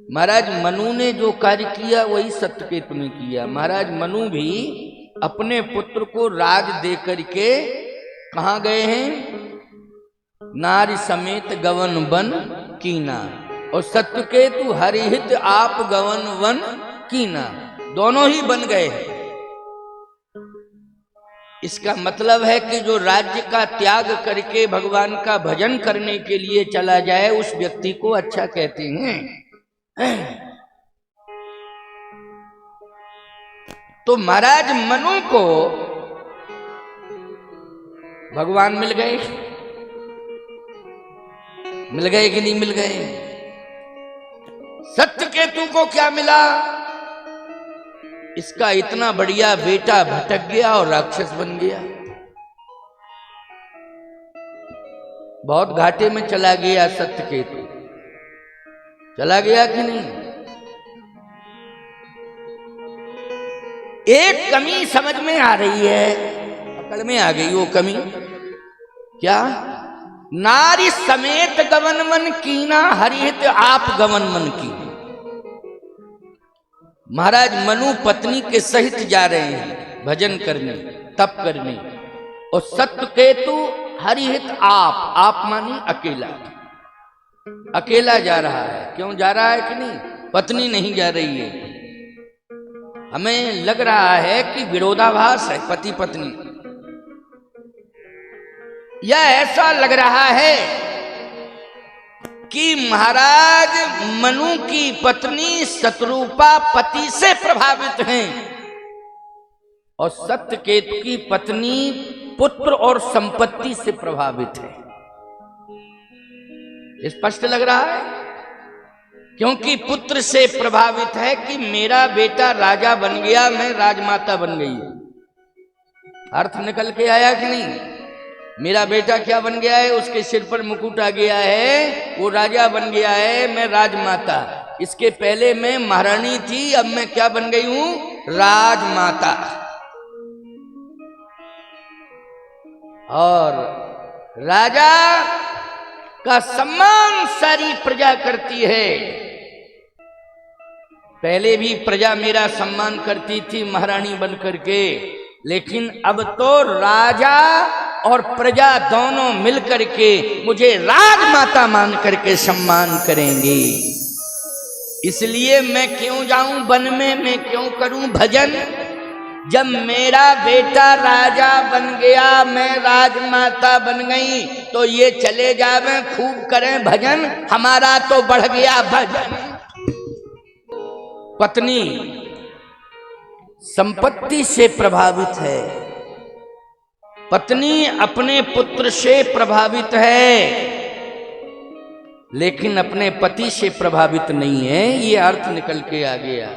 महाराज मनु ने जो कार्य किया वही सत्यकेतु ने किया। महाराज मनु भी अपने पुत्र को राज दे करके कहाँ गए हैं? नारी समेत गवन वन कीना, और सत्यकेतु हरिहित आप गवन वन कीना, दोनों ही बन गए हैं। इसका मतलब है कि जो राज्य का त्याग करके भगवान का भजन करने के लिए चला जाए उस व्यक्ति को अच्छा कहते हैं। तो महाराज मनु को भगवान मिल गए कि नहीं मिल गए? सत्यकेतु को क्या मिला? इसका इतना बढ़िया बेटा भटक गया और राक्षस बन गया। बहुत घाटे में चला गया सत्यकेतु, चला गया कि नहीं? एक कमी समझ में आ रही है, अकल में आ गई वो कमी। क्या? नारी समेत गवन मन कीना, हरिहित आप गवन मन की। महाराज मनु पत्नी के सहित जा रहे हैं भजन करने, तप करने, और सत्यकेतु हरिहित आप मानी अकेला, अकेला जा रहा है। क्यों जा रहा है कि नहीं? पत्नी नहीं जा रही है। हमें लग रहा है कि विरोधाभास है पति पत्नी, या ऐसा लग रहा है कि महाराज मनु की पत्नी शत्रुपा पति से प्रभावित हैं और सत्यकेतु की पत्नी पुत्र और संपत्ति से प्रभावित है। स्पष्ट लग रहा है, क्योंकि पुत्र से प्रभावित है कि मेरा बेटा राजा बन गया, मैं राजमाता बन गई। अर्थ निकल के आया कि नहीं? मेरा बेटा क्या बन गया है? उसके सिर पर मुकुट आ गया है, वो राजा बन गया है, मैं राजमाता। इसके पहले मैं महारानी थी, अब मैं क्या बन गई हूं? राजमाता। और राजा का सम्मान सारी प्रजा करती है। पहले भी प्रजा मेरा सम्मान करती थी महारानी बन करके, लेकिन अब तो राजा और प्रजा दोनों मिलकर के मुझे राजमाता मान करके सम्मान करेंगे। इसलिए मैं क्यों जाऊं वन में, मैं क्यों करूं भजन? जब मेरा बेटा राजा बन गया, मैं राजमाता बन गई, तो ये चले जावे खूब करें भजन, हमारा तो बढ़ गया भजन। पत्नी संपत्ति से प्रभावित है, पत्नी अपने पुत्र से प्रभावित है, लेकिन अपने पति से प्रभावित नहीं है। ये अर्थ निकल के आ गया।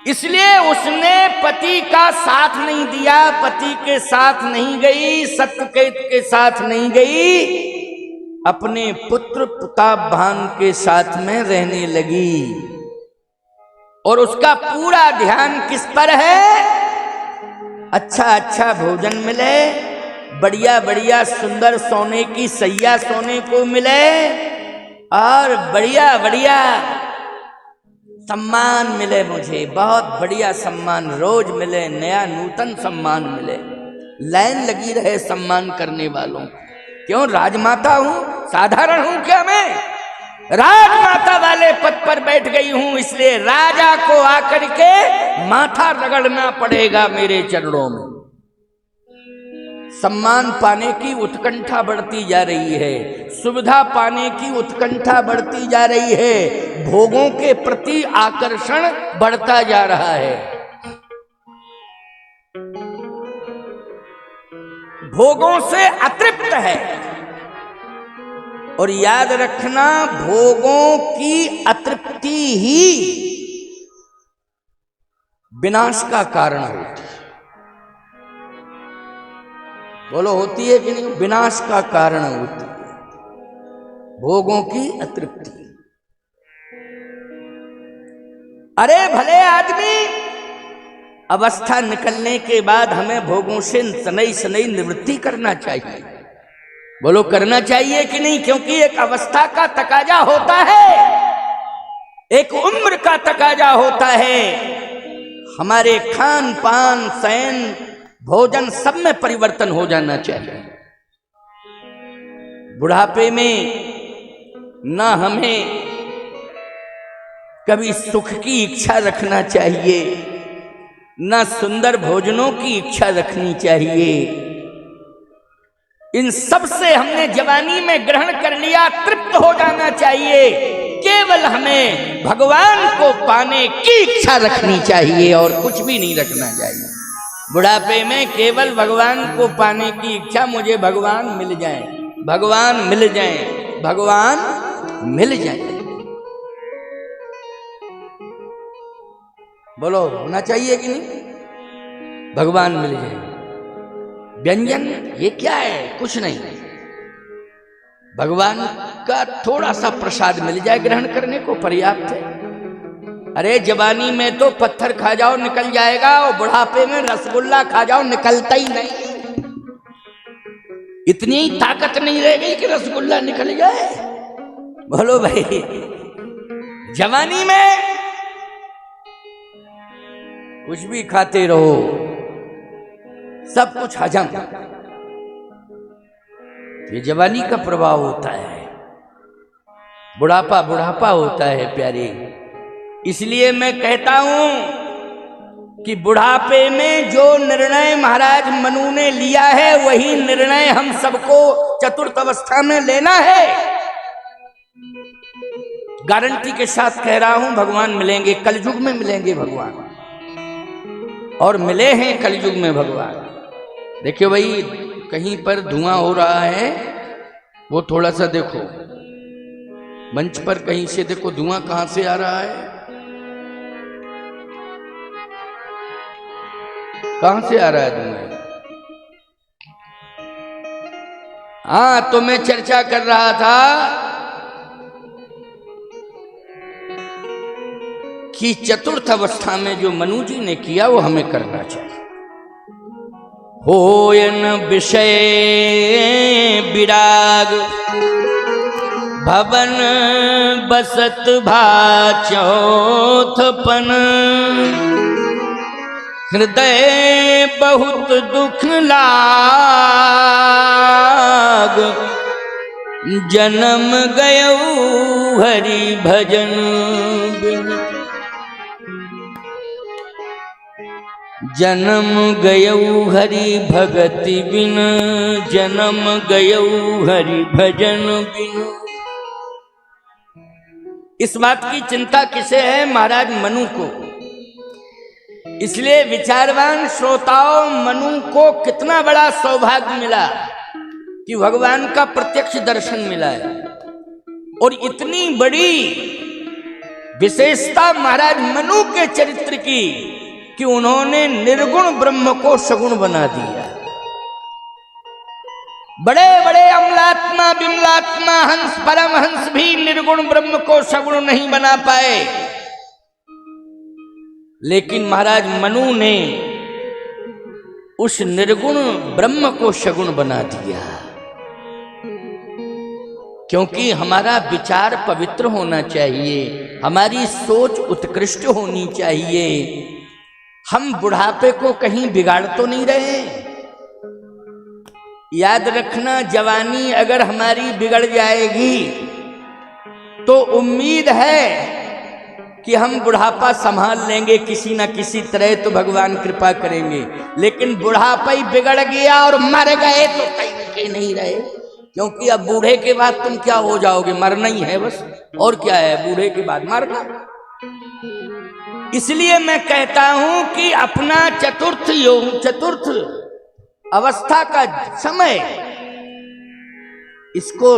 इसलिए उसने पति का साथ नहीं दिया, पति के साथ नहीं गई, सत्यकेतु के साथ नहीं गई, अपने पुत्र प्रतापभान के साथ में रहने लगी। और उसका पूरा ध्यान किस पर है? अच्छा अच्छा भोजन मिले, बढ़िया बढ़िया सुंदर सोने की सैया सोने को मिले, और बढ़िया बढ़िया सम्मान मिले, मुझे बहुत बढ़िया सम्मान रोज मिले, नया नूतन सम्मान मिले, लाइन लगी रहे सम्मान करने वालों। क्यों? राजमाता हूं, साधारण हूं क्या मैं? राजमाता वाले पद पर बैठ गई हूं, इसलिए राजा को आकर के माथा रगड़ना पड़ेगा मेरे चरणों में। सम्मान पाने की उत्कंठा बढ़ती जा रही है, सुविधा पाने की उत्कंठा बढ़ती जा रही है, भोगों के प्रति आकर्षण बढ़ता जा रहा है। भोगों से अतृप्त है। और याद रखना, भोगों की अतृप्ति ही विनाश का कारण होती है। बोलो, होती है कि नहीं? विनाश का कारण होती है भोगों की अतृप्ति। अरे भले आदमी, अवस्था निकलने के बाद हमें भोगों से सनई सनई निवृत्ति करना चाहिए। बोलो, करना चाहिए कि नहीं? क्योंकि एक अवस्था का तकाजा होता है। एक उम्र का तकाजा होता है। हमारे खान पान, शयन, भोजन सब में परिवर्तन हो जाना चाहिए। बुढ़ापे में ना हमें कभी सुख की इच्छा रखना चाहिए, ना सुंदर भोजनों की इच्छा रखनी चाहिए। इन सब से हमने जवानी में ग्रहण कर लिया, तृप्त हो जाना चाहिए। केवल हमें भगवान को पाने की इच्छा रखनी चाहिए और कुछ भी नहीं रखना चाहिए। बुढ़ापे में केवल भगवान को पाने की इच्छा, मुझे भगवान मिल जाए, भगवान मिल जाए, भगवान मिल जाए। बोलो, होना चाहिए कि नहीं? भगवान मिल जाए। व्यंजन ये क्या है? कुछ नहीं, भगवान का थोड़ा सा प्रसाद मिल जाए ग्रहण करने को पर्याप्त है। अरे जवानी में तो पत्थर खा जाओ निकल जाएगा, और बुढ़ापे में रसगुल्ला खा जाओ निकलता ही नहीं। इतनी ही ताकत नहीं रह गई कि रसगुल्ला निकल जाए। बोलो भाई, जवानी में कुछ भी खाते रहो, सब कुछ हजम। ये जवानी का प्रभाव होता है, बुढ़ापा बुढ़ापा होता है प्यारे। इसलिए मैं कहता हूं कि बुढ़ापे में जो निर्णय महाराज मनु ने लिया है, वही निर्णय हम सबको चतुर्थ अवस्था में लेना है। गारंटी के साथ कह रहा हूं, भगवान मिलेंगे, कलयुग में मिलेंगे भगवान, और मिले हैं कलयुग में भगवान। देखियो भाई, कहीं पर धुआं हो रहा है, वो थोड़ा सा देखो, मंच पर कहीं से देखो धुआं कहां से आ रहा है, कहां से आ रहा है धुआं? हाँ, तो मैं चर्चा कर रहा था कि चतुर्थ अवस्था में जो मनु जी ने किया वो हमें करना चाहिए। होयन विषय विराग, भवन बसत भा चौथपन, हृदय बहुत दुख लाग, जन्म गयो हरि भजन बिन, जन्म गयौ हरि भगति बिन, जन्म गयौ हरि भजन बिन। इस बात की चिंता किसे है? महाराज मनु को। इसलिए विचारवान श्रोताओं, मनु को कितना बड़ा सौभाग्य मिला कि भगवान का प्रत्यक्ष दर्शन मिला है। और इतनी बड़ी विशेषता महाराज मनु के चरित्र की कि उन्होंने निर्गुण ब्रह्म को सगुण बना दिया। बड़े बड़े अमलात्मा, विमलात्मा, हंस, परमहंस भी निर्गुण ब्रह्म को सगुण नहीं बना पाए, लेकिन महाराज मनु ने उस निर्गुण ब्रह्म को सगुण बना दिया। क्योंकि हमारा विचार पवित्र होना चाहिए, हमारी सोच उत्कृष्ट होनी चाहिए। हम बुढ़ापे को कहीं बिगाड़ तो नहीं रहे। याद रखना, जवानी अगर हमारी बिगड़ जाएगी तो उम्मीद है कि हम बुढ़ापा संभाल लेंगे किसी ना किसी तरह, तो भगवान कृपा करेंगे। लेकिन बुढ़ापा ही बिगड़ गया और मर गए तो कहीं नहीं रहे, क्योंकि अब बूढ़े के बाद तुम क्या हो जाओगे? मरना ही है बस, और क्या है बूढ़े के बाद? मरना। इसलिए मैं कहता हूं कि अपना चतुर्थ अवस्था का समय, इसको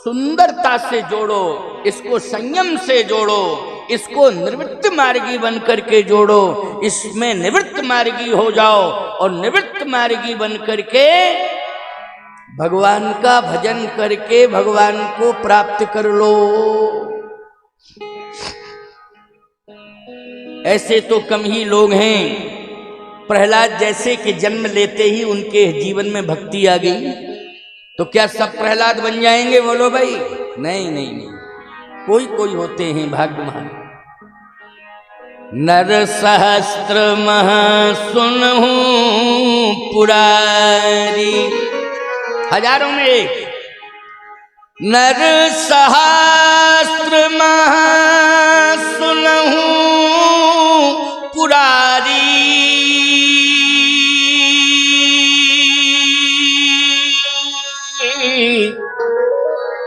सुंदरता से जोड़ो, इसको संयम से जोड़ो, इसको निवृत्त मार्गी बन करके जोड़ो। इसमें निवृत्त मार्गी हो जाओ और निवृत्त मार्गी बन करके भगवान का भजन करके भगवान को प्राप्त कर लो। ऐसे तो कम ही लोग हैं। प्रहलाद जैसे कि जन्म लेते ही उनके जीवन में भक्ति आ गई, तो क्या सब प्रहलाद बन जाएंगे? बोलो भाई, नहीं नहीं नहीं, कोई कोई होते हैं भाग्यवान। नर सहस्त्र मह सुनहु पुरारी, हजारों में एक। नर सहस्त्र मह सुनहु पुरारी,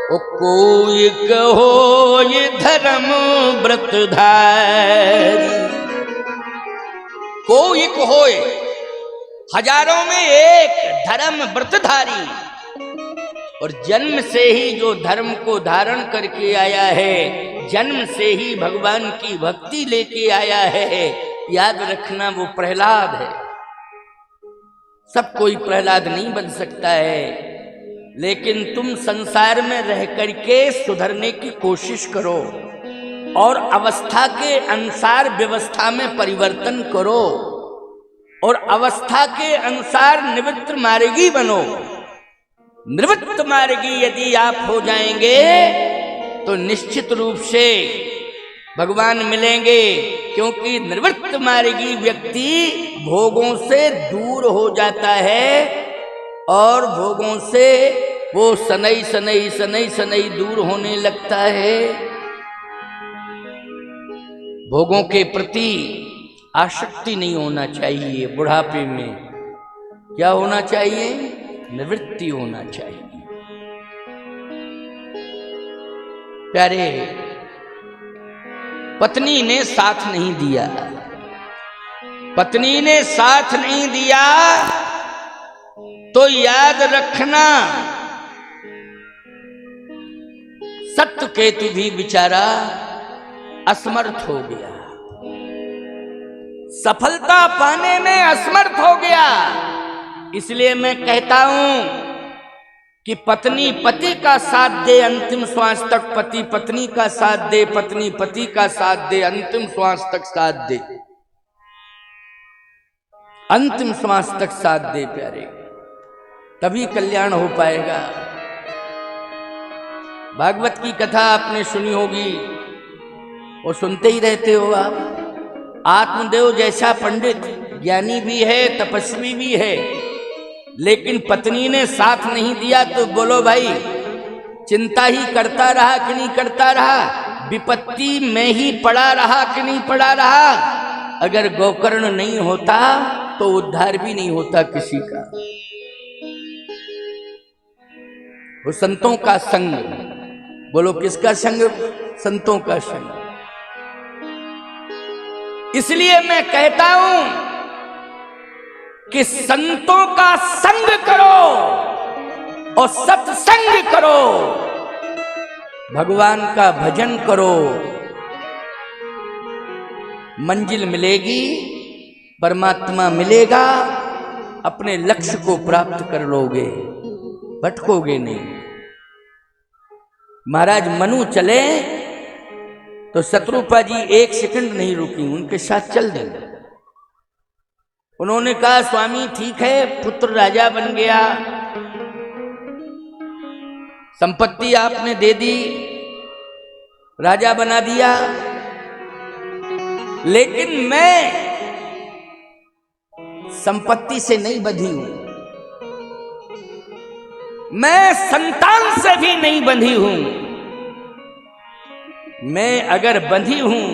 ओ कोई कहो ये धर्म व्रतधारी। कोई कहो, हजारों में एक धर्म व्रतधारी, और जन्म से ही जो धर्म को धारण करके आया है, जन्म से ही भगवान की भक्ति लेके आया है, याद रखना वो प्रहलाद है। सब कोई प्रहलाद नहीं बन सकता है, लेकिन तुम संसार में रह करके सुधरने की कोशिश करो और अवस्था के अनुसार व्यवस्था में परिवर्तन करो, और अवस्था के अनुसार निवृत्त मार्गी बनो। निवृत्त मार्गी यदि आप हो जाएंगे तो निश्चित रूप से भगवान मिलेंगे, क्योंकि निवृत्त मार्गी व्यक्ति भोगों से दूर हो जाता है और भोगों से वो सनई सनई सनई सनई दूर होने लगता है। भोगों के प्रति आसक्ति नहीं होना चाहिए। बुढ़ापे में क्या होना चाहिए? निवृत्ति होना चाहिए। प्यारे, पत्नी ने साथ नहीं दिया, पत्नी ने साथ नहीं दिया तो याद रखना सत्यकेतु भी बेचारा असमर्थ हो गया, सफलता पाने में असमर्थ हो गया। इसलिए मैं कहता हूं कि पत्नी पति का साथ दे अंतिम श्वास तक, पति पत्नी का साथ दे, पत्नी पति का साथ दे, अंतिम श्वास तक साथ दे, अंतिम श्वास तक साथ दे प्यारे, तभी कल्याण हो पाएगा। भागवत की कथा आपने सुनी होगी और सुनते ही रहते हो आप। आत्मदेव जैसा पंडित ज्ञानी भी है, तपस्वी भी है, लेकिन पत्नी ने साथ नहीं दिया तो बोलो भाई, चिंता ही करता रहा कि नहीं करता रहा, विपत्ति में ही पड़ा रहा कि नहीं पड़ा रहा। अगर गोकर्ण नहीं होता तो उद्धार भी नहीं होता किसी का। वो संतों का संग, बोलो किसका संग? संतों का संग। इसलिए मैं कहता हूं कि संतों का संग करो और सत्संग करो, भगवान का भजन करो, मंजिल मिलेगी, परमात्मा मिलेगा, अपने लक्ष्य को प्राप्त कर लोगे, भटकोगे नहीं। महाराज मनु चले तो शत्रुपा जी एक सेकंड नहीं रुकी, उनके साथ चल देंगे। उन्होंने कहा स्वामी ठीक है, पुत्र राजा बन गया, संपत्ति आपने दे दी, राजा बना दिया, लेकिन मैं संपत्ति से नहीं बंधी हूं, मैं संतान से भी नहीं बंधी हूं। मैं अगर बंधी हूं,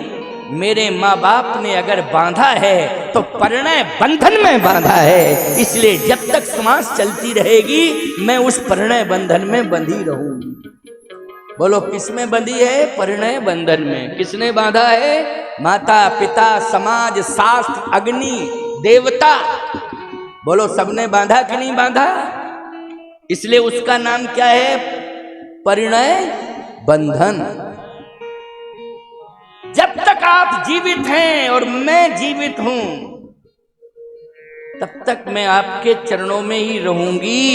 मेरे माँ बाप ने अगर बांधा है तो परिणय बंधन में बांधा है। इसलिए जब तक श्वास चलती रहेगी मैं उस परिणय बंधन में बंधी रहूंगी। बोलो किस में बंधी है? परिणय बंधन में। किसने बांधा है? माता पिता, समाज, शास्त्र, अग्नि, देवता, बोलो सबने बांधा कि नहीं बांधा? इसलिए उसका नाम क्या है? परिणय बंधन। जब तक आप जीवित हैं और मैं जीवित हूं, तब तक मैं आपके चरणों में ही रहूंगी।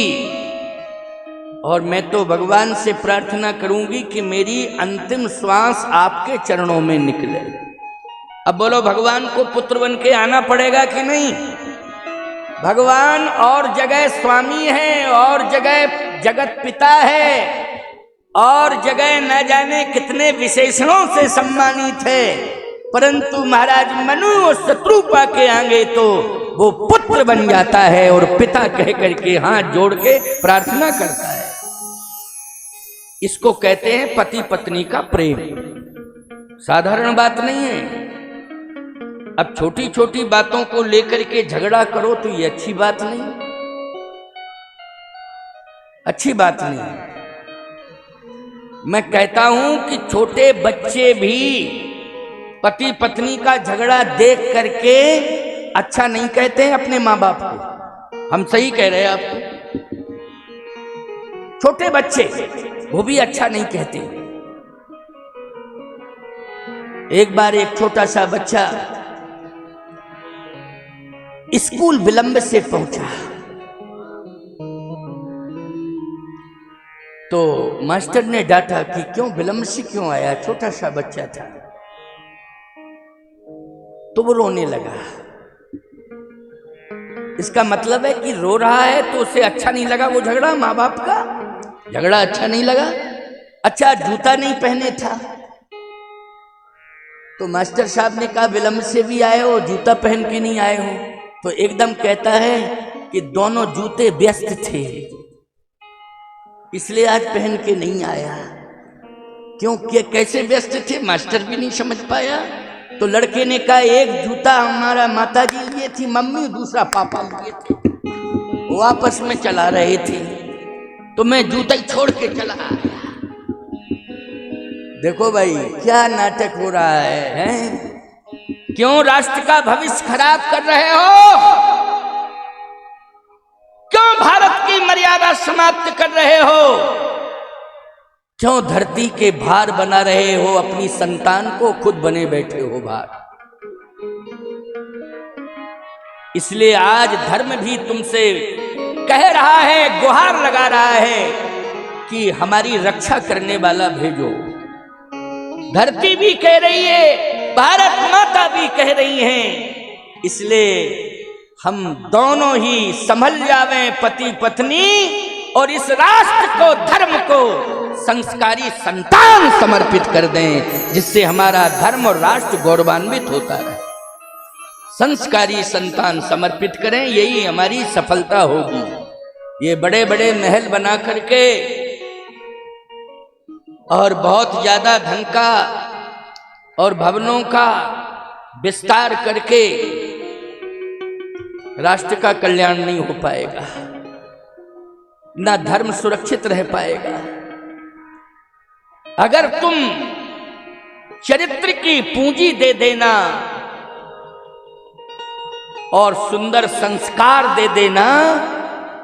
और मैं तो भगवान से प्रार्थना करूंगी कि मेरी अंतिम श्वास आपके चरणों में निकले। अब बोलो भगवान को पुत्र बन के आना पड़ेगा कि नहीं? भगवान और जगह स्वामी है, और जगह जगत पिता है, और जगह न जाने कितने विशेषणों से सम्मानित है, परंतु महाराज मनु और शत्रुपा के आगे तो वो पुत्र बन जाता है और पिता कह करके हाथ जोड़ के प्रार्थना करता है। इसको कहते हैं पति पत्नी का प्रेम। साधारण बात नहीं है। अब छोटी छोटी बातों को लेकर के झगड़ा करो तो ये अच्छी बात नहीं, अच्छी बात नहीं। मैं कहता हूं कि छोटे बच्चे भी पति पत्नी का झगड़ा देख करके अच्छा नहीं कहते हैं अपने माँ बाप को। हम सही कह रहे हैं आपको। छोटे बच्चे वो भी अच्छा नहीं कहते। एक बार एक छोटा सा बच्चा स्कूल विलंब से पहुंचा तो मास्टर ने डांटा कि क्यों विलंब से क्यों आया। छोटा सा बच्चा था तो वो रोने लगा। इसका मतलब है कि रो रहा है तो उसे अच्छा नहीं लगा वो झगड़ा, माँ बाप का झगड़ा अच्छा नहीं लगा। अच्छा जूता नहीं पहने था तो मास्टर साहब ने कहा विलंब से भी आए हो, जूता पहन के नहीं आए हो। तो एकदम कहता है कि दोनों जूते व्यस्त थे इसलिए आज पहन के नहीं आया। क्यों कैसे व्यस्त थे मास्टर भी नहीं समझ पाया। तो लड़के ने कहा एक जूता हमारा माताजी लिए थी मम्मी, दूसरा पापा लिए थे, वो आपस में चला रहे थे तो मैं जूता ही छोड़ के चला आया। देखो भाई क्या नाटक हो रहा है, हैं? क्यों राष्ट्र का भविष्य खराब कर रहे हो? क्यों भारत की मर्यादा समाप्त कर रहे हो? क्यों धरती के भार बना रहे हो? अपनी संतान को खुद बने बैठे हो भार। इसलिए आज धर्म भी तुमसे कह रहा है, गुहार लगा रहा है कि हमारी रक्षा करने वाला भेजो। धरती भी कह रही है, भारत माता भी कह रही हैं। इसलिए हम दोनों ही संभल जावें पति पत्नी और इस राष्ट्र को, धर्म को संस्कारी संतान समर्पित कर दें जिससे हमारा धर्म और राष्ट्र गौरवान्वित होता है। संस्कारी संतान समर्पित करें, यही हमारी सफलता होगी। ये बड़े बड़े महल बना करके और बहुत ज्यादा धन का और भवनों का विस्तार करके राष्ट्र का कल्याण नहीं हो पाएगा, ना धर्म सुरक्षित रह पाएगा। अगर तुम चरित्र की पूंजी दे देना और सुंदर संस्कार दे देना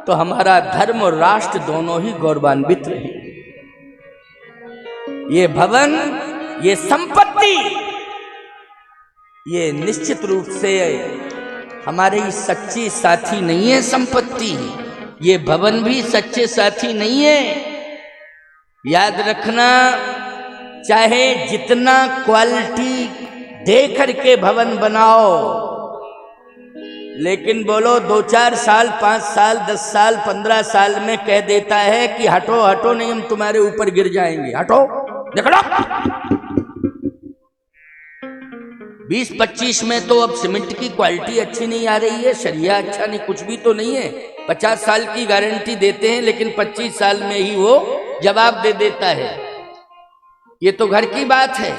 तो हमारा धर्म और राष्ट्र दोनों ही गौरवान्वित रहे। ये भवन, ये संपत्ति, ये निश्चित रूप से हमारे ही सच्ची साथी नहीं है संपत्ति। ये भवन भी सच्चे साथी नहीं है। याद रखना, चाहे जितना क्वालिटी दे करके भवन बनाओ, लेकिन बोलो 2-4 साल, 5 साल, 10 साल, 15 साल में कह देता है कि हटो हटो, नहीं हम तुम्हारे ऊपर गिर जाएंगे, हटो, देख लो। 20-25 में तो अब सीमेंट की क्वालिटी अच्छी नहीं आ रही है, सरिया अच्छा नहीं, कुछ भी तो नहीं है। 50 साल की गारंटी देते हैं लेकिन 25 साल में ही वो जवाब दे देता है। ये तो घर की बात है।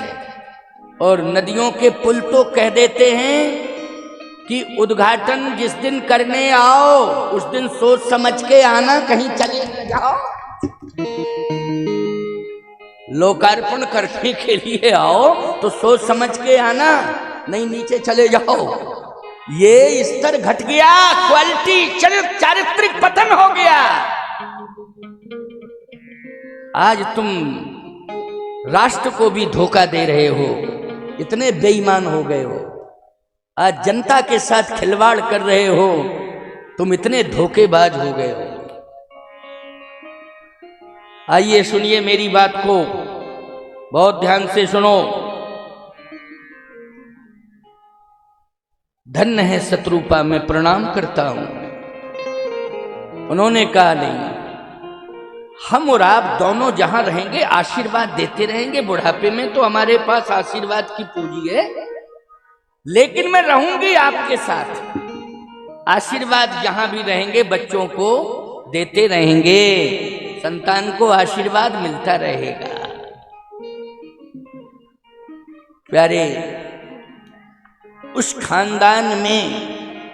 और नदियों के पुल तो कह देते हैं कि उद्घाटन जिस दिन करने आओ उस दिन सोच समझ के आना, कहीं चले न जाओ। लोकार्पण करने के लिए आओ तो सोच समझ के आना, नहीं नीचे चले जाओ। ये स्तर घट गया, क्वालिटी, चारित्रिक पतन हो गया। आज तुम राष्ट्र को भी धोखा दे रहे हो, इतने बेईमान हो गए हो। आज जनता के साथ खिलवाड़ कर रहे हो, तुम इतने धोखेबाज हो गए हो। आइए सुनिए मेरी बात को, बहुत ध्यान से सुनो। धन्य है शत्रुपा, मैं प्रणाम करता हूं। उन्होंने कहा नहीं, हम और आप दोनों जहां रहेंगे आशीर्वाद देते रहेंगे। बुढ़ापे में तो हमारे पास आशीर्वाद की पूंजी है, लेकिन मैं रहूंगी आपके साथ। आशीर्वाद जहां भी रहेंगे बच्चों को देते रहेंगे, संतान को आशीर्वाद मिलता रहेगा। प्यारे, उस खानदान में,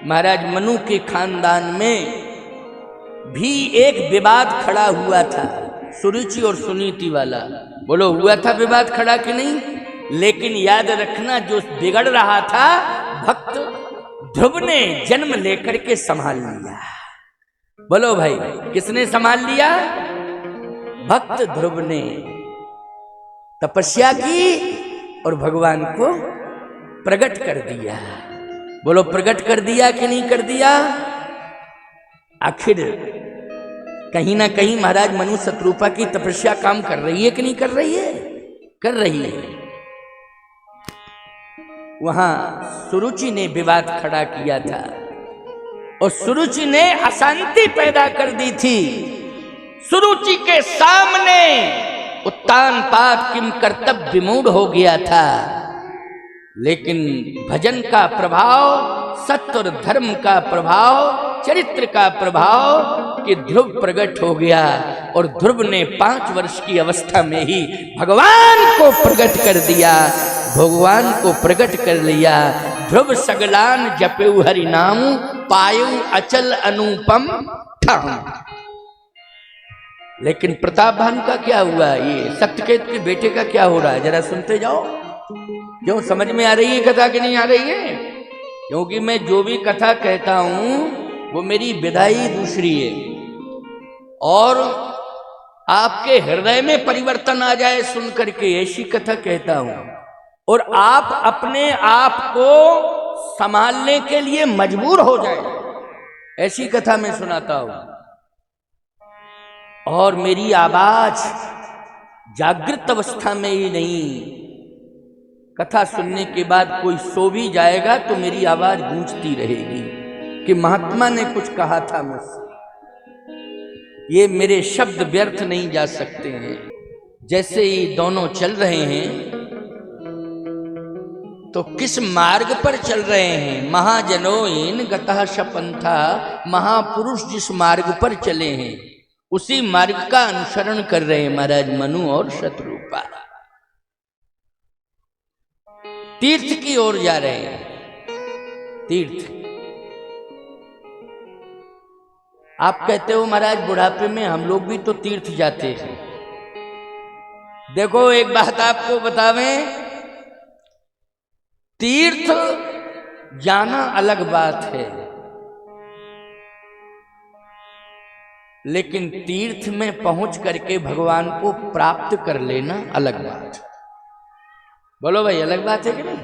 महाराज मनु के खानदान में भी एक विवाद खड़ा हुआ था, सुरुचि और सुनीति वाला। बोलो, हुआ था विवाद खड़ा कि नहीं? लेकिन याद रखना, जो बिगड़ रहा था भक्त ध्रुव ने जन्म लेकर के संभाल लिया। बोलो भाई, किसने संभाल लिया? भक्त ध्रुव ने तपस्या की और भगवान को प्रकट कर दिया। बोलो, प्रकट कर दिया कि नहीं कर दिया? आखिर कहीं ना कहीं महाराज मनु शत्रुपा की तपस्या काम कर रही है कि नहीं कर रही है? कर रही है। वहां सुरुचि ने विवाद खड़ा किया था और सुरुचि ने अशांति पैदा कर दी थी। सुरुचि के सामने उत्तान पात किम कर्तव्य विमूढ़ हो गया था, लेकिन भजन का प्रभाव, सत्य और धर्म का प्रभाव, चरित्र का प्रभाव कि ध्रुव प्रकट हो गया। और ध्रुव ने 5 वर्ष की अवस्था में ही भगवान को प्रकट कर दिया, भगवान को प्रकट कर लिया। ध्रुव सगलान जपेउ हरि नाम, पायु अचल अनुपम ठाम। लेकिन प्रताप भानु का क्या हुआ? ये सत्यकेत के बेटे का क्या हो रहा है? जरा सुनते जाओ। क्यों, समझ में आ रही है कथा कि नहीं आ रही है? क्योंकि मैं जो भी कथा कहता हूं वो मेरी विधाई दूसरी है, और आपके हृदय में परिवर्तन आ जाए सुन करके, ऐसी कथा कहता हूं। और आप अपने आप को संभालने के लिए मजबूर हो जाए, ऐसी कथा मैं सुनाता हूं। और मेरी आवाज जागृत अवस्था में ही नहीं, कथा सुनने के बाद कोई सो भी जाएगा तो मेरी आवाज गूंजती रहेगी कि महात्मा ने कुछ कहा था मुझसे। ये मेरे शब्द व्यर्थ नहीं जा सकते हैं। जैसे ही दोनों चल रहे हैं तो किस मार्ग पर चल रहे हैं? महाजनोइन गतः शपंथा, महापुरुष जिस मार्ग पर चले हैं उसी मार्ग का अनुसरण कर रहे हैं महाराज मनु और शत्रुपा। तीर्थ की ओर जा रहे हैं। तीर्थ, आप कहते हो महाराज बुढ़ापे में हम लोग भी तो तीर्थ जाते हैं। देखो, एक बात आपको बतावें, तीर्थ जाना अलग बात है, लेकिन तीर्थ में पहुंच करके भगवान को प्राप्त कर लेना अलग बात है। बोलो भाई, अलग बात है कि नहीं?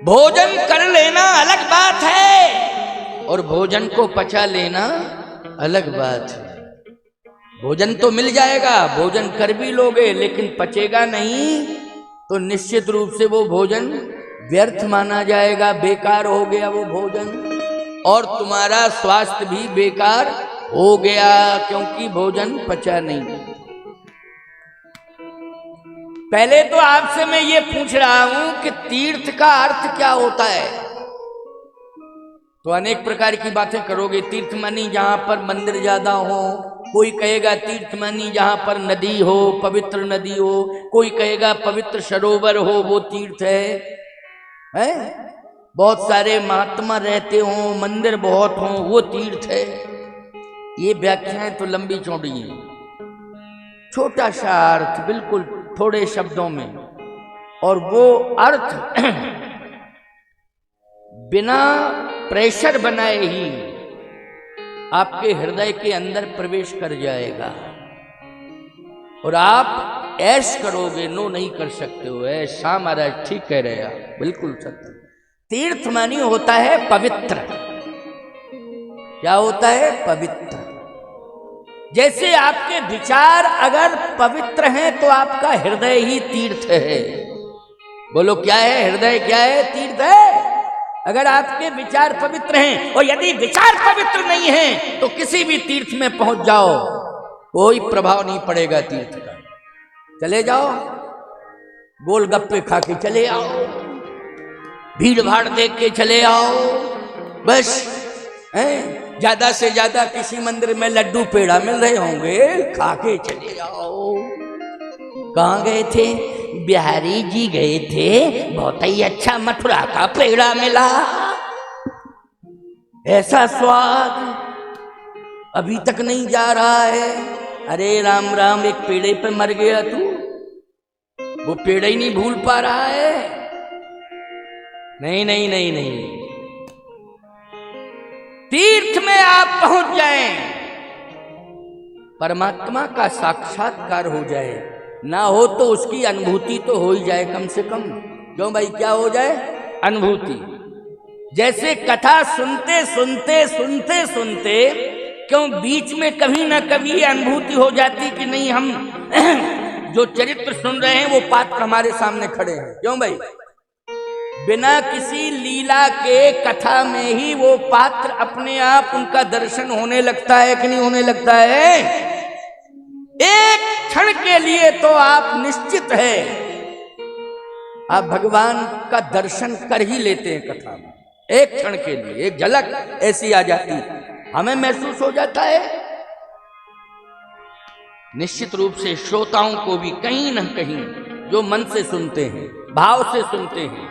भोजन कर लेना अलग बात है और भोजन को पचा लेना अलग बात है। भोजन तो मिल जाएगा, भोजन कर भी लोगे, लेकिन पचेगा नहीं तो निश्चित रूप से वो भोजन व्यर्थ माना जाएगा, बेकार हो गया वो भोजन, और तुम्हारा स्वास्थ्य भी बेकार हो गया, क्योंकि भोजन पचा नहीं। पहले तो आपसे मैं ये पूछ रहा हूं कि तीर्थ का अर्थ क्या होता है? तो अनेक प्रकार की बातें करोगे। तीर्थ मानी जहां पर मंदिर ज्यादा हो, कोई कहेगा तीर्थ मानी जहां पर नदी हो, पवित्र नदी हो, कोई कहेगा पवित्र सरोवर हो वो तीर्थ है? बहुत सारे महात्मा रहते हो, मंदिर बहुत हो, वो तीर्थ है। ये व्याख्याएं तो लंबी चौड़ी हैं। छोटा सा अर्थ, बिल्कुल थोड़े शब्दों में, और वो अर्थ बिना प्रेशर बनाए ही आपके हृदय के अंदर प्रवेश कर जाएगा और आप ऐश करोगे, नो नहीं कर सकते हो। ऐसा महाराज ठीक कह रहे हैं, बिल्कुल सत्य। तीर्थ मानी होता है पवित्र। क्या होता है? पवित्र। जैसे आपके विचार अगर पवित्र हैं तो आपका हृदय ही तीर्थ है। बोलो, क्या है? हृदय क्या है? तीर्थ है। अगर आपके विचार पवित्र हैं, और यदि विचार पवित्र नहीं हैं तो किसी भी तीर्थ में पहुंच जाओ, कोई प्रभाव नहीं पड़ेगा तीर्थ का। चले जाओ, गोलगप्पे खा के चले आओ, भीड़ भाड़ देख के चले आओ, बस हैं, ज्यादा से ज्यादा किसी मंदिर में लड्डू पेड़ा मिल रहे होंगे, खा के चले आओ। कहाँ गए थे? बिहारी जी गए थे, बहुत ही अच्छा मथुरा का पेड़ा मिला, ऐसा स्वाद अभी तक नहीं जा रहा है। अरे राम राम, एक पेड़े पे मर गया तू, वो पेड़ा ही नहीं भूल पा रहा है। नहीं नहीं नहीं नहीं, तीर्थ में आप पहुंच जाएं, परमात्मा का साक्षात्कार हो जाए, ना हो तो उसकी अनुभूति तो हो ही जाए कम से कम। क्यों भाई, क्या हो जाए? अनुभूति। जैसे कथा सुनते सुनते सुनते सुनते क्यों बीच में कभी ना कभी अनुभूति हो जाती कि नहीं, हम जो चरित्र सुन रहे हैं वो पात्र हमारे सामने खड़े हैं। क्यों भाई, बिना किसी लीला के कथा में ही वो पात्र अपने आप उनका दर्शन होने लगता है कि नहीं होने लगता है? एक क्षण के लिए तो आप निश्चित है आप भगवान का दर्शन कर ही लेते हैं कथा में। एक क्षण के लिए एक झलक ऐसी आ जाती है, हमें महसूस हो जाता है। निश्चित रूप से श्रोताओं को भी कहीं न कहीं जो मन से सुनते हैं, भाव से सुनते हैं,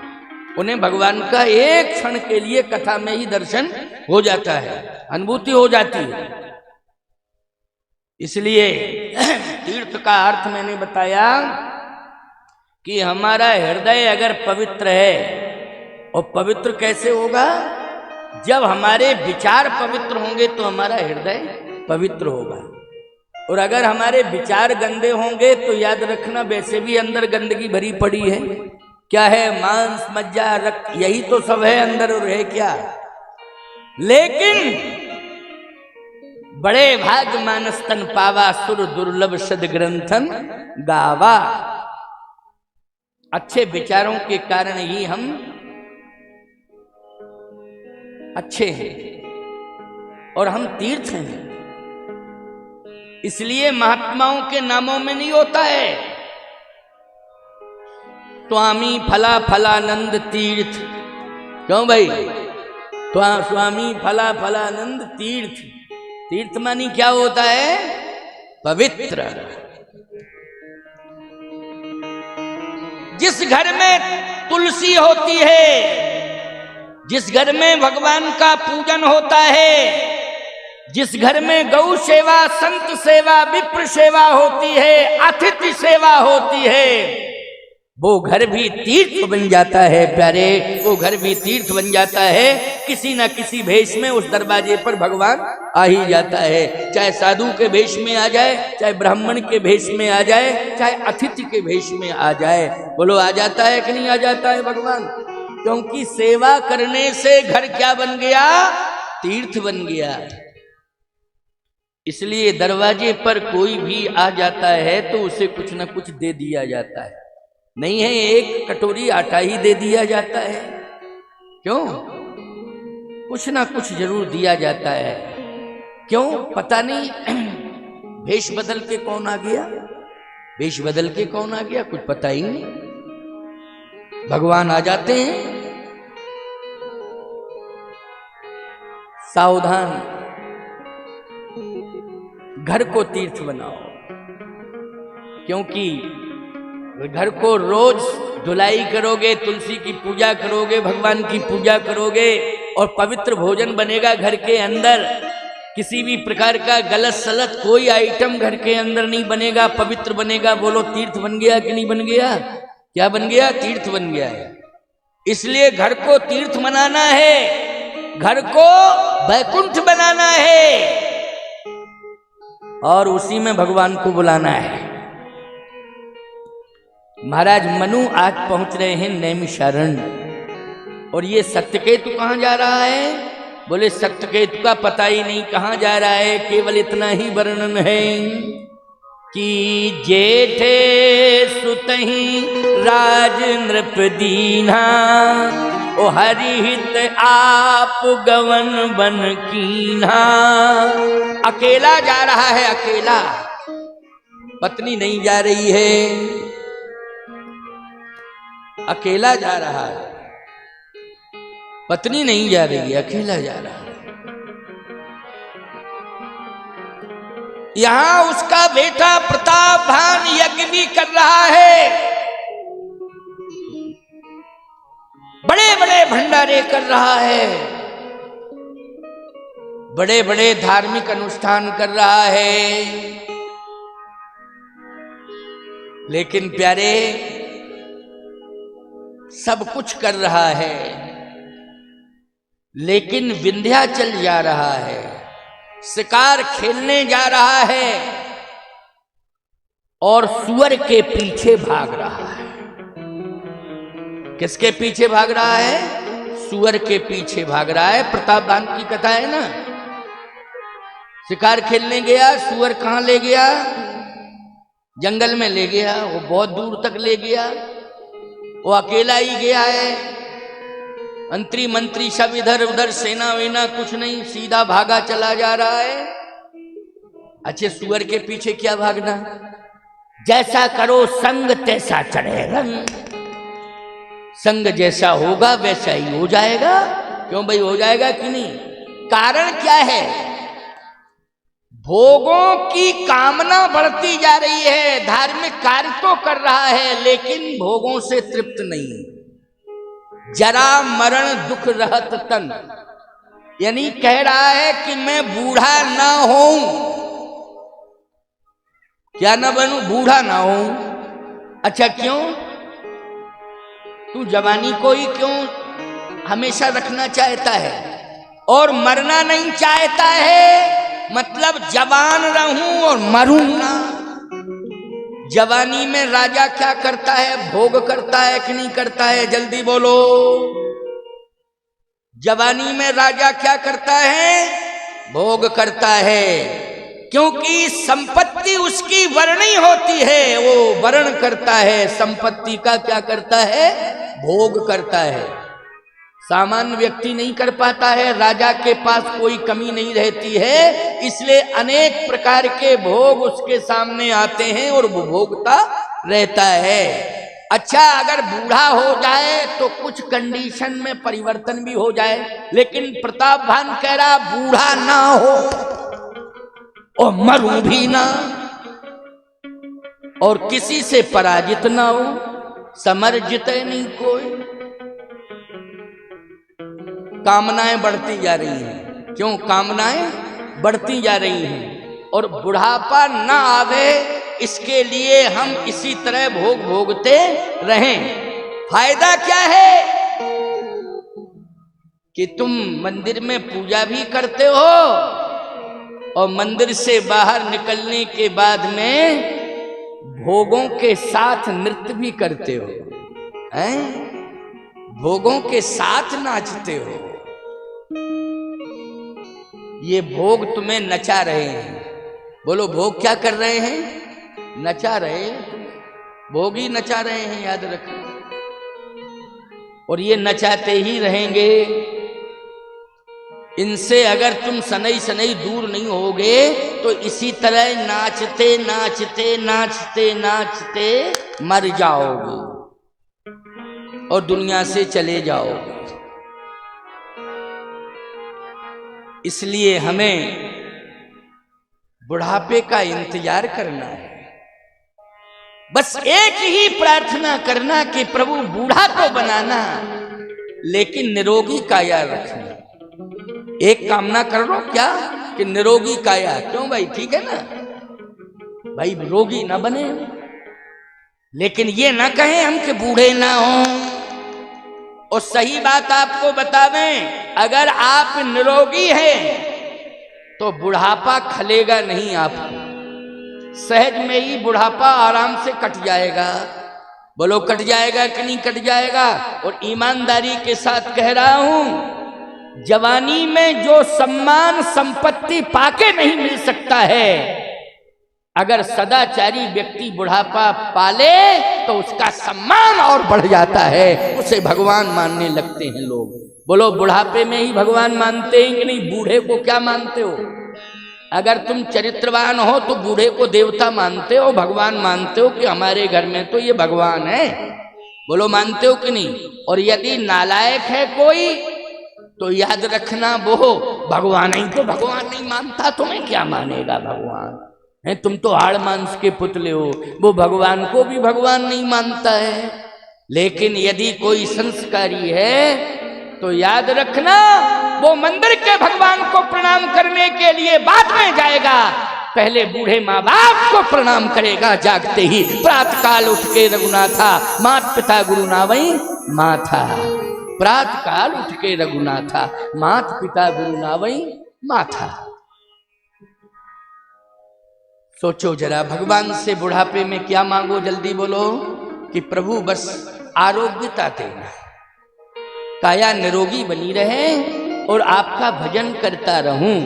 उन्हें भगवान का एक क्षण के लिए कथा में ही दर्शन हो जाता है, अनुभूति हो जाती है। इसलिए तीर्थ का अर्थ मैंने बताया कि हमारा हृदय अगर पवित्र है, और पवित्र कैसे होगा? जब हमारे विचार पवित्र होंगे तो हमारा हृदय पवित्र होगा। और अगर हमारे विचार गंदे होंगे तो याद रखना, वैसे भी अंदर गंदगी भरी पड़ी है। क्या है? मांस मज्जा रक्त, यही तो सब है अंदर, और है क्या? लेकिन बड़े भाग मानस तन पावा, सुर दुर्लभ सद ग्रंथन गावा। अच्छे विचारों के कारण ही हम अच्छे हैं और हम तीर्थ हैं। इसलिए महात्माओं के नामों में नहीं होता है स्वामी फला फलानंद तीर्थ। क्यों भाई? स्वामी फला फलानंद तीर्थ। तीर्थ मानी क्या होता है? पवित्र। जिस घर में तुलसी होती है, जिस घर में भगवान का पूजन होता है, जिस घर में गौ सेवा, संत सेवा, विप्र सेवा होती है, अतिथि सेवा होती है, वो घर भी तीर्थ बन जाता है प्यारे, वो घर भी तीर्थ बन जाता है। किसी न किसी भेष में उस दरवाजे पर भगवान आ ही जाता है, चाहे साधु के भेष में आ जाए, चाहे ब्राह्मण के भेष में आ जाए, चाहे अतिथि के भेष में आ जाए। बोलो, आ जाता है कि नहीं आ जाता है भगवान? क्योंकि सेवा करने से घर क्या बन गया? तीर्थ बन गया। इसलिए दरवाजे पर कोई भी आ जाता है तो उसे कुछ न कुछ दे दिया जाता है। नहीं है एक कटोरी आटा ही दे दिया जाता है, क्यों? कुछ ना कुछ जरूर दिया जाता है। क्यों? पता नहीं भेष बदल के कौन आ गया, भेष बदल के कौन आ गया, कुछ पता ही नहीं। भगवान आ जाते हैं। सावधान, घर को तीर्थ बनाओ, क्योंकि घर को रोज धुलाई करोगे, तुलसी की पूजा करोगे, भगवान की पूजा करोगे और पवित्र भोजन बनेगा घर के अंदर। किसी भी प्रकार का गलत सलत कोई आइटम घर के अंदर नहीं बनेगा, पवित्र बनेगा। बोलो, तीर्थ बन गया कि नहीं बन गया? क्या बन गया? तीर्थ बन गया है। इसलिए घर को तीर्थ बनाना है, घर को वैकुंठ बनाना है और उसी में भगवान को बुलाना है। महाराज मनु आज पहुंच रहे हैं नैमिषारण्य, और ये सत्यकेतु कहां जा रहा है? बोले, सत्यकेतु का पता ही नहीं कहां जा रहा है, केवल इतना ही वर्णन है कि जेठे सुतहि राज नृप दीन्हा, ओ हरिहित आप गवन बन कीन्हा। अकेला जा रहा है, अकेला, पत्नी नहीं जा रही है, अकेला जा रहा है। पत्नी नहीं जा रही है, अकेला जा रहा है। यहां उसका बेटा प्रतापभान यज्ञ भी कर रहा है, बड़े बड़े भंडारे कर रहा है, बड़े बड़े धार्मिक अनुष्ठान कर रहा है। लेकिन प्यारे, सब कुछ कर रहा है, लेकिन विंध्याचल जा रहा है, शिकार खेलने जा रहा है और सुअर के पीछे भाग रहा है। किसके पीछे भाग रहा है? सुअर के पीछे भाग रहा है। प्रतापभान की कथा है ना, शिकार खेलने गया, सुअर कहां ले गया? जंगल में ले गया, वो बहुत दूर तक ले गया, वो अकेला ही गया है, मंत्री मंत्री सब इधर उधर, सेना वेना कुछ नहीं, सीधा भागा चला जा रहा है। अच्छे सुअर के पीछे क्या भागना, जैसा करो संग तैसा चढ़ेगा, संग जैसा होगा वैसा ही हो जाएगा। क्यों भाई, हो जाएगा कि नहीं? कारण क्या है? भोगों की कामना बढ़ती जा रही है, धार्मिक कार्य तो कर रहा है लेकिन भोगों से तृप्त नहीं। जरा मरण दुख रहत तन, यानी कह रहा है कि मैं बूढ़ा ना हूं, क्या ना बनूं, बूढ़ा ना हूं। अच्छा क्यों? तू जवानी को ही क्यों हमेशा रखना चाहता है और मरना नहीं चाहता है? मतलब जवान रहूं और मरूं ना। जवानी में राजा क्या करता है? भोग करता है कि नहीं करता है? जल्दी बोलो। जवानी में राजा क्या करता है? भोग करता है, क्योंकि संपत्ति उसकी वर्णी होती है, वो वर्ण करता है, संपत्ति का क्या करता है? भोग करता है। सामान्य व्यक्ति नहीं कर पाता है, राजा के पास कोई कमी नहीं रहती है, इसलिए अनेक प्रकार के भोग उसके सामने आते हैं और वो भोगता रहता है। अच्छा, अगर बूढ़ा हो जाए तो कुछ कंडीशन में परिवर्तन भी हो जाए, लेकिन प्रतापभान कह रहा बूढ़ा ना हो और मरूं भी ना और किसी से पराजित ना हो, समर जिते नहीं कोई। कामनाएं बढ़ती जा रही हैं। क्यों कामनाएं बढ़ती जा रही हैं? और बुढ़ापा ना आवे इसके लिए हम इसी तरह भोग भोगते रहें। फायदा क्या है कि तुम मंदिर में पूजा भी करते हो और मंदिर से बाहर निकलने के बाद में भोगों के साथ नृत्य भी करते हो, हैं? भोगों के साथ नाचते हो। ये भोग तुम्हें नचा रहे हैं। बोलो, भोग क्या कर रहे हैं? नचा रहे हैं। भोग ही नचा रहे हैं, याद रखो। और ये नचाते ही रहेंगे। इनसे अगर तुम सनई सनई दूर नहीं होगे तो इसी तरह नाचते नाचते नाचते नाचते मर जाओगे और दुनिया से चले जाओगे। इसलिए हमें बुढ़ापे का इंतजार करना है। बस एक ही प्रार्थना करना कि प्रभु बूढ़ा तो बनाना लेकिन निरोगी काया रखना। एक कामना कर लो, क्या? कि निरोगी काया। क्यों भाई? ठीक है ना भाई, रोगी ना बने, लेकिन ये ना कहें हम कि बूढ़े ना हों। और सही बात आपको बता दें, अगर आप निरोगी हैं तो बुढ़ापा खलेगा नहीं आपको, सहज में ही बुढ़ापा आराम से कट जाएगा। बोलो, कट जाएगा कि नहीं कट जाएगा? और ईमानदारी के साथ कह रहा हूं, जवानी में जो सम्मान संपत्ति पाके नहीं मिल सकता है, अगर सदाचारी व्यक्ति बुढ़ापा पाले तो उसका सम्मान और बढ़ जाता है, उसे भगवान मानने लगते हैं लोग। बोलो, बुढ़ापे में ही भगवान मानते हैं कि नहीं? बूढ़े को क्या मानते हो? अगर तुम चरित्रवान हो तो बूढ़े को देवता मानते हो, भगवान मानते हो कि हमारे घर में तो ये भगवान है। बोलो, मानते हो कि नहीं? और यदि नालायक है कोई तो याद रखना वो भगवान ही तो भगवान नहीं मानता, तुम्हें क्या मानेगा भगवान है? तुम तो हाड़ मांस के पुतले हो, वो भगवान को भी भगवान नहीं मानता है। लेकिन यदि कोई संस्कारी है तो याद रखना वो मंदिर के भगवान को प्रणाम करने के लिए बाद में जाएगा, पहले बूढ़े माँ बाप को प्रणाम करेगा जागते ही। प्रातः काल उठ के रघुनाथा, मात पिता गुरु नावई माथा। प्रातः काल उठ के रघुनाथा, मात पिता गुरु नावई माथा। सोचो जरा, भगवान से बुढ़ापे में क्या मांगो? जल्दी बोलो कि प्रभु बस आरोग्यता देना, काया निरोगी बनी रहे और आपका भजन करता रहूं।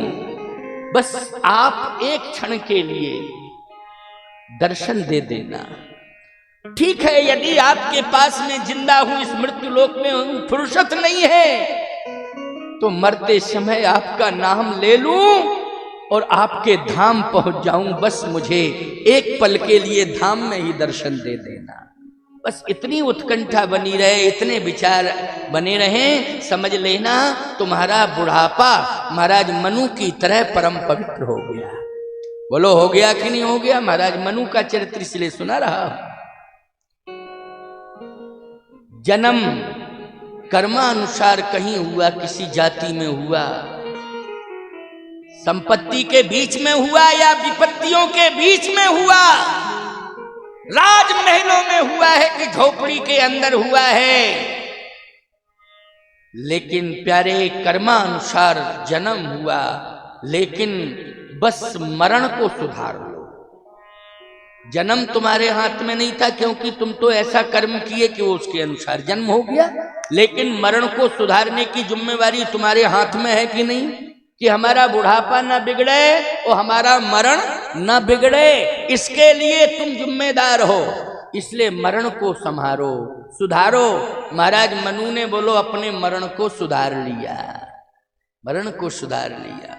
बस आप एक क्षण के लिए दर्शन दे देना। ठीक है, यदि आपके पास में जिंदा हूं, इस मृत्यु लोक में हूं, फुर्सत नहीं है तो मरते समय आपका नाम ले लूं और आपके धाम पहुंच जाऊं। बस मुझे एक पल के लिए धाम में ही दर्शन दे देना। बस इतनी उत्कंठा बनी रहे, इतने विचार बने रहे, समझ लेना तुम्हारा बुढ़ापा महाराज मनु की तरह परम पवित्र हो गया। बोलो हो गया कि नहीं हो गया? महाराज मनु का चरित्र इसलिए सुना रहा। जन्म कर्मानुसार कहीं हुआ, किसी जाति में हुआ, संपत्ति के बीच में हुआ या विपत्तियों के बीच में हुआ, राजमहलों में हुआ है कि झोपड़ी के अंदर हुआ है, लेकिन प्यारे कर्मानुसार जन्म हुआ। लेकिन बस मरण को सुधार लो। जन्म तुम्हारे हाथ में नहीं था, क्योंकि तुम तो ऐसा कर्म किए कि वो उसके अनुसार जन्म हो गया। लेकिन मरण को सुधारने की जिम्मेवारी तुम्हारे हाथ में है कि नहीं, कि हमारा बुढ़ापा ना बिगड़े और हमारा मरण ना बिगड़े, इसके लिए तुम जिम्मेदार हो। इसलिए मरण को संभारो, सुधारो। महाराज मनु ने बोलो अपने मरण को सुधार लिया, मरण को सुधार लिया।